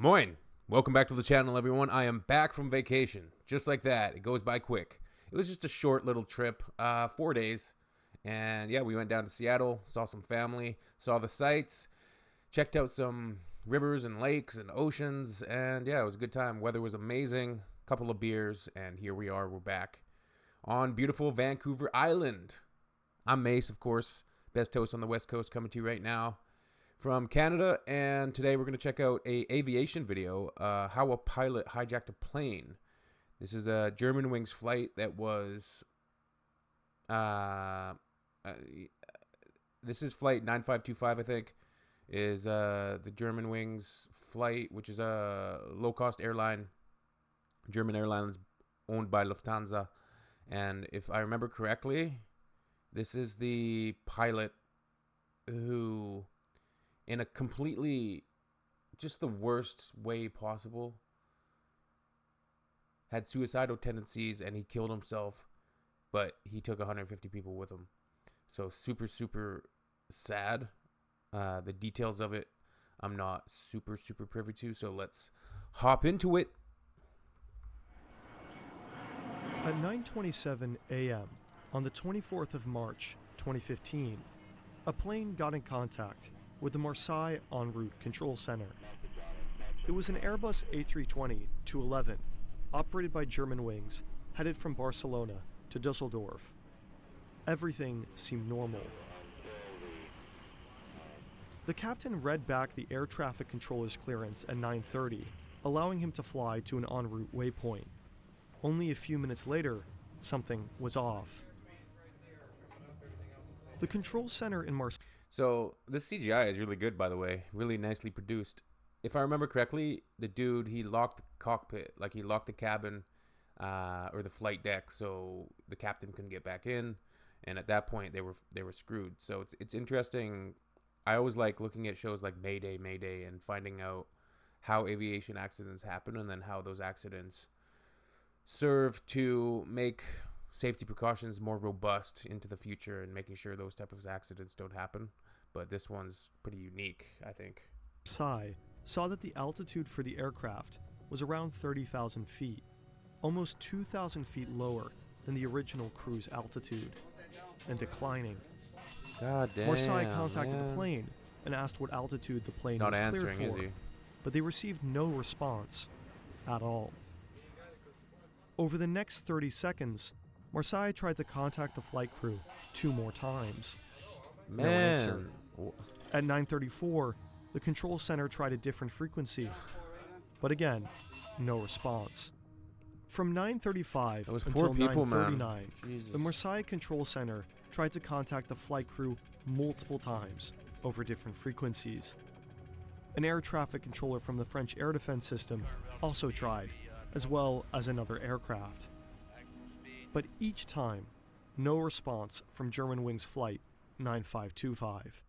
Moin! Welcome back to the channel, everyone. I am back from vacation. Just like that. It goes by quick. It was just a short little trip, 4 days. And yeah, we went down to Seattle, saw some family, saw the sights, checked out some rivers and lakes and oceans. And yeah, it was a good time. Weather was amazing. Couple of beers, and here we are. We're back on beautiful Vancouver Island. I'm Mace, of course. Best host on the West Coast, coming to you right now from Canada, and today we're going to check out a aviation video, how a pilot hijacked a plane. This is a Germanwings flight that was, this is flight 9525, I think, is the Germanwings flight, which is a low-cost airline, German airlines owned by Lufthansa, and if I remember correctly, this is the pilot who, in a completely, just the worst way possible, had suicidal tendencies and he killed himself, but he took 150 people with him. So super, super sad. The details of it, I'm not super, super privy to, so let's hop into it. At 9:27 a.m. on the 24th of March, 2015, a plane got in contact with the Marseille en route control center. It was an Airbus A320-211 operated by Germanwings, headed from Barcelona to Dusseldorf. Everything seemed normal. The captain read back the air traffic controller's clearance at 9:30, allowing him to fly to an en route waypoint. Only a few minutes later, something was off. The control center in Marseille. So this CGI is really good, by the way. Really nicely produced. If I remember correctly, the dude, he locked the cockpit, like he locked the cabin or the flight deck, so the captain couldn't get back in. And at that point, they were screwed. So it's interesting. I always like looking at shows like Mayday, and finding out how aviation accidents happen, and then how those accidents serve to make safety precautions more robust into the future, and making sure those type of accidents don't happen. But this one's pretty unique, I think. Marseille saw that the altitude for the aircraft was around 30,000 feet, almost 2,000 feet lower than the original cruise altitude, and declining. God damn. Marseille contacted the plane and asked what altitude the plane was cleared for, but they received no response at all. Over the next 30 seconds, Marseille tried to contact the flight crew 2 more times. No answer. At 9:34, the control center tried a different frequency, but again, no response. From 9:35 until 9:39, the Marseille control center tried to contact the flight crew multiple times over different frequencies. An air traffic controller from the French air defense system also tried, as well as another aircraft. But each time, no response from Germanwings flight 9525.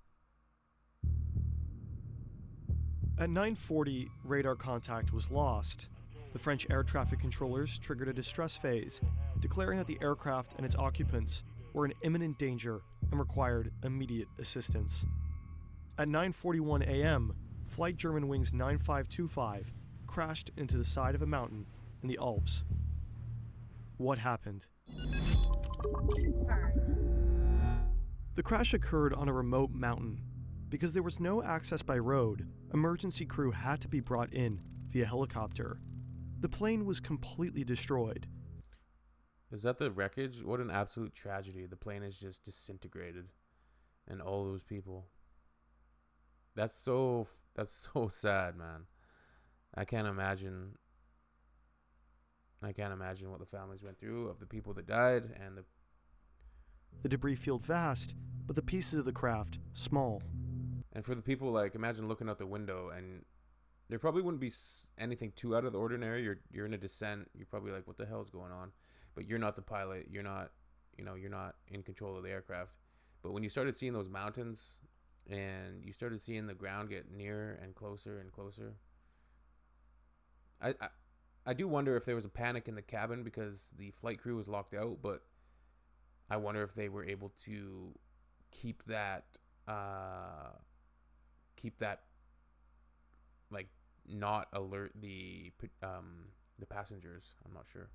At 9:40, radar contact was lost. The French air traffic controllers triggered a distress phase, declaring that the aircraft and its occupants were in imminent danger and required immediate assistance. At 9:41 a.m., flight Germanwings 9525 crashed into the side of a mountain in the Alps. What happened? The crash occurred on a remote mountain. Because there was no access by road, emergency crew had to be brought in via helicopter. The plane was completely destroyed. Is that the wreckage? What an absolute tragedy. The plane is just disintegrated. And all those people. That's so sad, man. I can't imagine what the families went through of the people that died, and the debris field vast, but the pieces of the craft small. And for the people, like, imagine looking out the window, and there probably wouldn't be anything too out of the ordinary. You're in a descent. You're probably like, what the hell is going on? But you're not the pilot. You're not in control of the aircraft. But when you started seeing those mountains, and you started seeing the ground get nearer and closer and closer, I do wonder if there was a panic in the cabin because the flight crew was locked out. But I wonder if they were able to keep that like not alert the passengers? I'm not sure.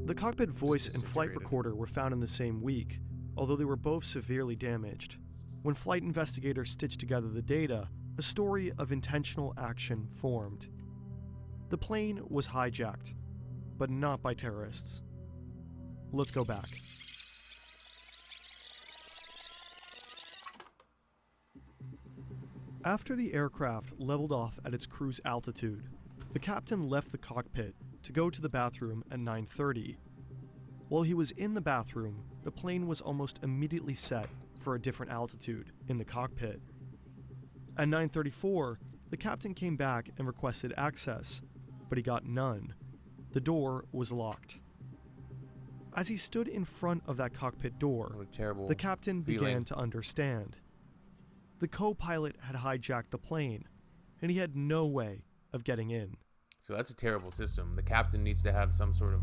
The cockpit voice and flight recorder were found in the same week, although they were both severely damaged. When flight investigators stitched together the data, a story of intentional action formed. The plane was hijacked, but not by terrorists. Let's go back. After the aircraft leveled off at its cruise altitude, the captain left the cockpit to go to the bathroom at 9:30. While he was in the bathroom, the plane was almost immediately set for a different altitude in the cockpit. At 9:34, the captain came back and requested access, but he got none. The door was locked. As he stood in front of that cockpit door, the captain began to understand. The co-pilot had hijacked the plane, and he had no way of getting in. So that's a terrible system. The captain needs to have some sort of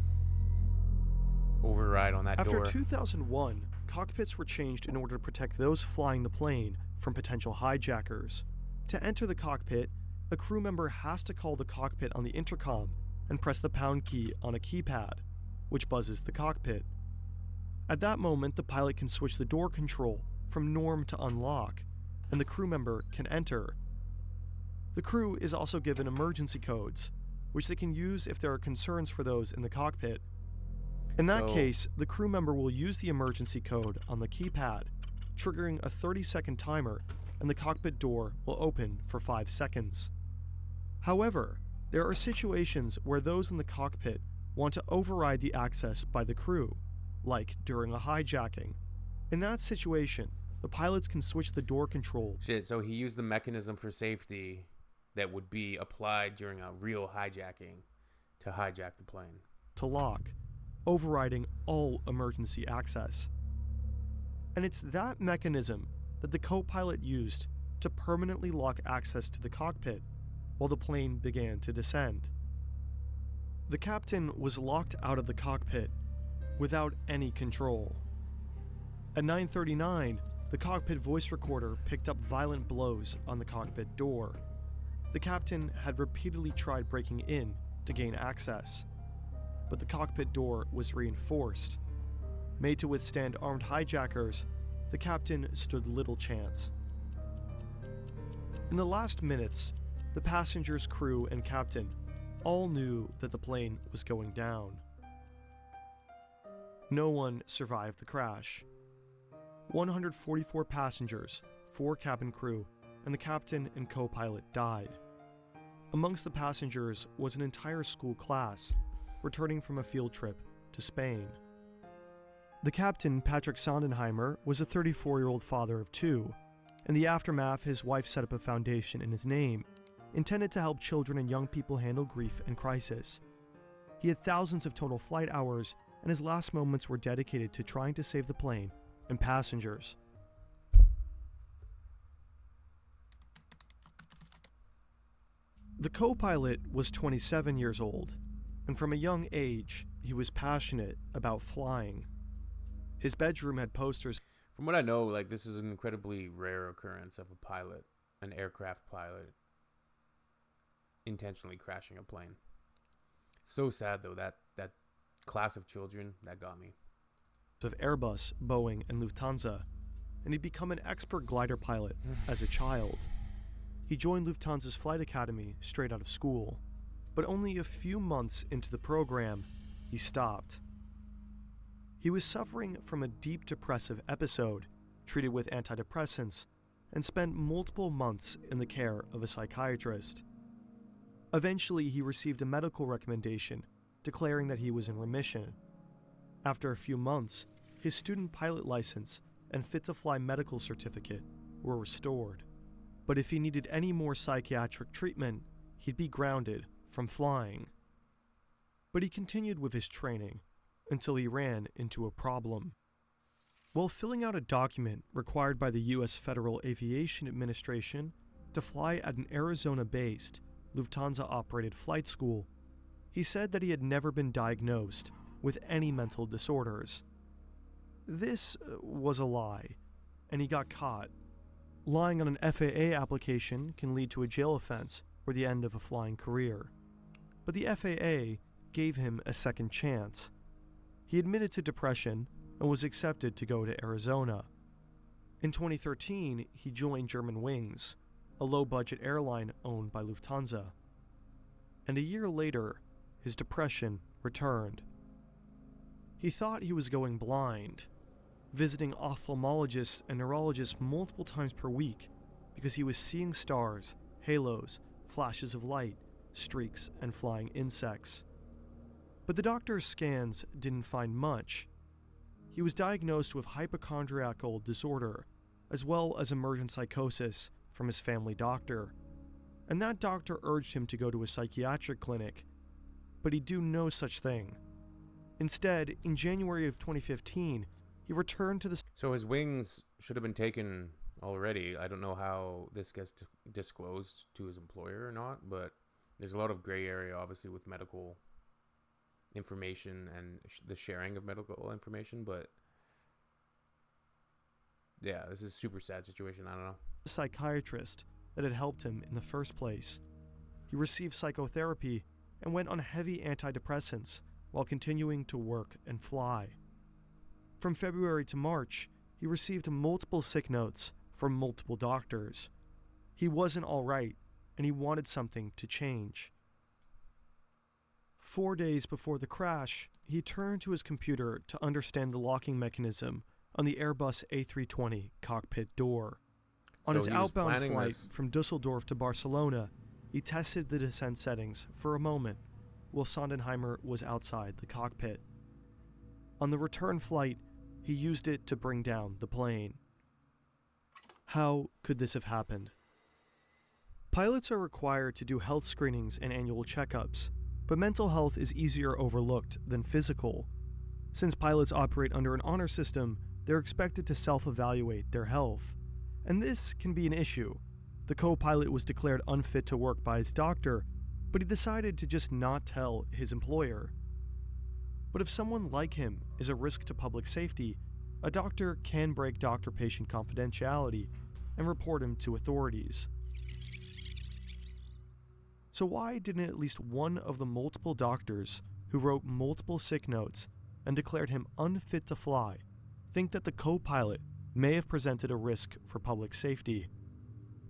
override on that door. After 2001, cockpits were changed in order to protect those flying the plane from potential hijackers. To enter the cockpit, a crew member has to call the cockpit on the intercom and press the pound key on a keypad, which buzzes the cockpit. At that moment, the pilot can switch the door control from norm to unlock, and the crew member can enter. The crew is also given emergency codes, which they can use if there are concerns for those in the cockpit. In that case, the crew member will use the emergency code on the keypad, triggering a 30-second timer, and the cockpit door will open for 5 seconds. However, there are situations where those in the cockpit want to override the access by the crew, like during a hijacking. In that situation, the pilots can switch the door control. So he used the mechanism for safety that would be applied during a real hijacking to hijack the plane. To lock, overriding all emergency access. And it's that mechanism that the co-pilot used to permanently lock access to the cockpit while the plane began to descend. The captain was locked out of the cockpit without any control. At 9:39, the cockpit voice recorder picked up violent blows on the cockpit door. The captain had repeatedly tried breaking in to gain access, but the cockpit door was reinforced. Made to withstand armed hijackers, the captain stood little chance. In the last minutes, the passengers, crew, and captain all knew that the plane was going down. No one survived the crash. 144 passengers, 4 cabin crew, and the captain and co-pilot died. Amongst the passengers was an entire school class returning from a field trip to Spain. The captain, Patrick Sondenheimer, was a 34-year-old father of 2. In the aftermath, his wife set up a foundation in his name, intended to help children and young people handle grief and crisis. He had thousands of total flight hours, and his last moments were dedicated to trying to save the plane and passengers. The co-pilot was 27 years old, and from a young age, he was passionate about flying. His bedroom had posters. From what I know, like, this is an incredibly rare occurrence of a pilot, an aircraft pilot, intentionally crashing a plane. So sad, though, that class of children, that got me. Of Airbus, Boeing, and Lufthansa, and he'd become an expert glider pilot as a child. He joined Lufthansa's flight academy straight out of school, but only a few months into the program, he stopped. He was suffering from a deep depressive episode, treated with antidepressants, and spent multiple months in the care of a psychiatrist. Eventually, he received a medical recommendation declaring that he was in remission. After a few months, his student pilot license and fit-to-fly medical certificate were restored. But if he needed any more psychiatric treatment, he'd be grounded from flying. But he continued with his training until he ran into a problem. While filling out a document required by the U.S. Federal Aviation Administration to fly at an Arizona-based, Lufthansa-operated flight school, he said that he had never been diagnosed with any mental disorders. This was a lie, and he got caught. Lying on an FAA application can lead to a jail offense or the end of a flying career. But the FAA gave him a second chance. He admitted to depression and was accepted to go to Arizona. In 2013, he joined Germanwings, a low-budget airline owned by Lufthansa. And a year later, his depression returned. He thought he was going blind, visiting ophthalmologists and neurologists multiple times per week because he was seeing stars, halos, flashes of light, streaks, and flying insects. But the doctor's scans didn't find much. He was diagnosed with hypochondriacal disorder, as well as emergent psychosis from his family doctor, and that doctor urged him to go to a psychiatric clinic, but he'd do no such thing. Instead, in January of 2015, he returned to the... So his wings should have been taken already. I don't know how this gets disclosed to his employer or not, but there's a lot of gray area, obviously, with medical information and the sharing of medical information, but yeah, this is a super sad situation. I don't know. The psychiatrist that had helped him in the first place. He received psychotherapy and went on heavy antidepressants while continuing to work and fly. From February to March, he received multiple sick notes from multiple doctors. He wasn't all right, and he wanted something to change. 4 days before the crash, he turned to his computer to understand the locking mechanism on the Airbus A320 cockpit door. On his outbound flight from Dusseldorf to Barcelona, he tested the descent settings for a moment while Sondenheimer was outside the cockpit. On the return flight, he used it to bring down the plane. How could this have happened? Pilots are required to do health screenings and annual checkups, but mental health is easier overlooked than physical. Since pilots operate under an honor system, they're expected to self-evaluate their health. And this can be an issue. The co-pilot was declared unfit to work by his doctor, but he decided to just not tell his employer. But if someone like him is a risk to public safety, a doctor can break doctor-patient confidentiality and report him to authorities. So why didn't at least one of the multiple doctors who wrote multiple sick notes and declared him unfit to fly think that the co-pilot may have presented a risk for public safety?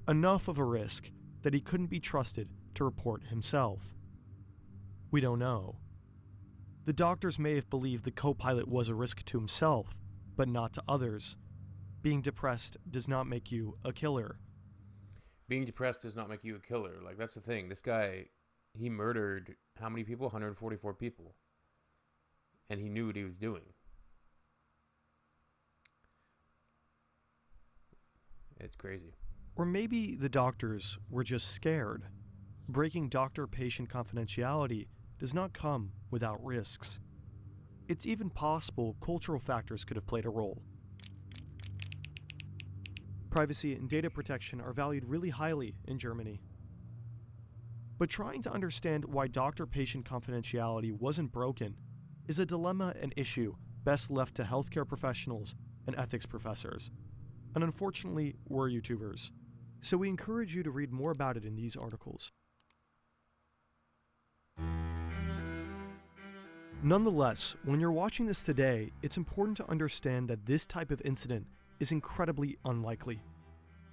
Enough of a risk that he couldn't be trusted to report himself. We don't know. The doctors may have believed the co-pilot was a risk to himself, but not to others. Being depressed does not make you a killer. Being depressed does not make you a killer. Like, that's the thing. This guy, he murdered how many people? 144 people. And he knew what he was doing. It's crazy. Or maybe the doctors were just scared. Breaking doctor-patient confidentiality does not come without risks. It's even possible cultural factors could have played a role. Privacy and data protection are valued really highly in Germany. But trying to understand why doctor-patient confidentiality wasn't broken is a dilemma and issue best left to healthcare professionals and ethics professors. And unfortunately, we're YouTubers. So we encourage you to read more about it in these articles. Nonetheless, when you're watching this today, it's important to understand that this type of incident is incredibly unlikely.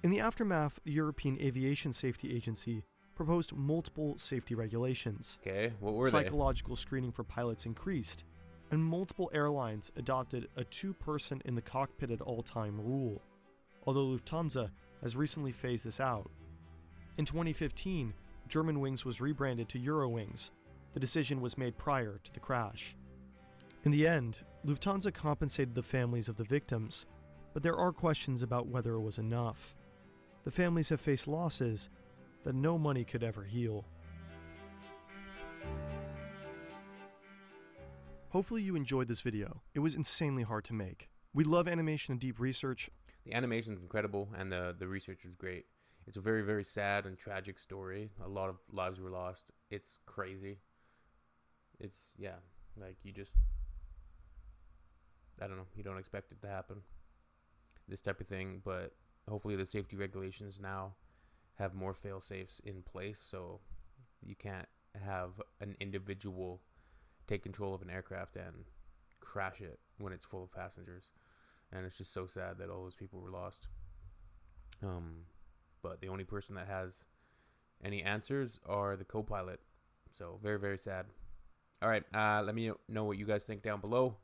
In the aftermath, the European Aviation Safety Agency proposed multiple safety regulations. Okay, what were they? Psychological screening for pilots increased, and multiple airlines adopted a two-person in the cockpit at all time rule, although Lufthansa has recently phased this out. In 2015, Germanwings was rebranded to Eurowings. The decision was made prior to the crash. In the end, Lufthansa compensated the families of the victims, but there are questions about whether it was enough. The families have faced losses that no money could ever heal. Hopefully you enjoyed this video. It was insanely hard to make. We love animation and deep research. The animation is incredible, and the research is great. It's a very, very sad and tragic story. A lot of lives were lost. It's crazy. It's, yeah, like you just, I don't know, you don't expect it to happen. This type of thing, but hopefully the safety regulations now have more fail safes in place, so you can't have an individual take control of an aircraft and crash it when it's full of passengers. And it's just so sad that all those people were lost. But the only person that has any answers are the co-pilot. So very, very sad. All right, let me know what you guys think down below.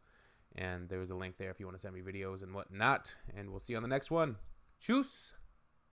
And there's a link there if you want to send me videos and whatnot. And we'll see you on the next one. Tschüss!